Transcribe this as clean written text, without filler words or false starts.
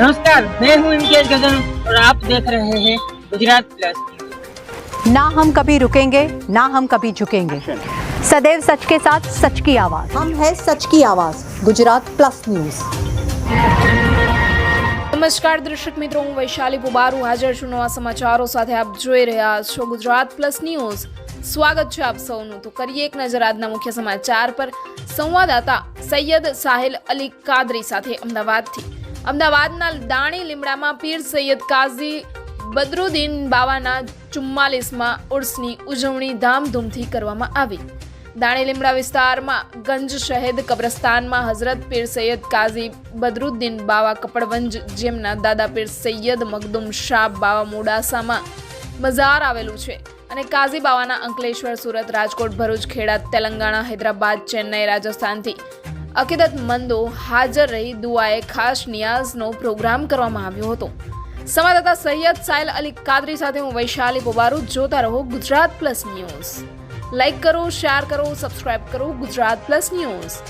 नमस्कार, मैं हूं इम्तियाज गजन और आप देख रहे हैं गुजरात प्लस। ना हम कभी रुकेंगे, ना हम कभी झुकेंगे, सदैव सच के साथ सच की आवाज। हम है सच की आवाज, गुजरात प्लस न्यूज। નમસ્કાર દર્શક મિત્રો, હું વૈશાલી પુબારુ હાજર છું નવા સમાચારો સાથે। આપ જોઈ રહ્યા છો ગુજરાત પ્લસ ન્યૂઝ। સ્વાગત છે આપ સૌનું। તો કરીએ એક નજર આજના મુખ્ય સમાચાર પર। સંવાદદાતા સૈયદ સાહિલ અલી કાદરી સાથે અમદાવાદના દાણી લીમડામાં પીર સૈયદ કાઝી બદરુદ્દીન બાવાના 44મા ઉર્સની ઉજવણી ધામધૂમથી કરવામાં આવી। દાણી લીમડા વિસ્તારમાં ગંજ શહેદ કબ્રસ્તાનમાં હઝરત પીર સૈયદ કાઝી બદરુદ્દીન બાવા કપડવંજ, જેમના દાદા પીર સૈયદ મખદુમ શાહ બાવા મોડાસામાં મઝાર આવેલું છે, અને કાઝી બાવાના અંકલેશ્વર, સુરત, રાજકોટ, ભરૂચ, ખેડા, તેલંગાણા, હૈદરાબાદ, ચેન્નઈ, રાજસ્થાનથી અકીદતમંદો હાજર રહી દુઆએ ખાસ નિયાઝનો પ્રોગ્રામ કરવામાં આવ્યો હતો। સંવાદદાતા સૈયદ સાહિલ અલી કાદરી સાથે હું વૈશાલી પુબારુ। જોતા રહો ગુજરાત પ્લસ ન્યૂઝ। લાઇક કરો, શેર કરો, સબસ્ક્રાઇબ કરો ગુજરાત પ્લસ ન્યૂઝ।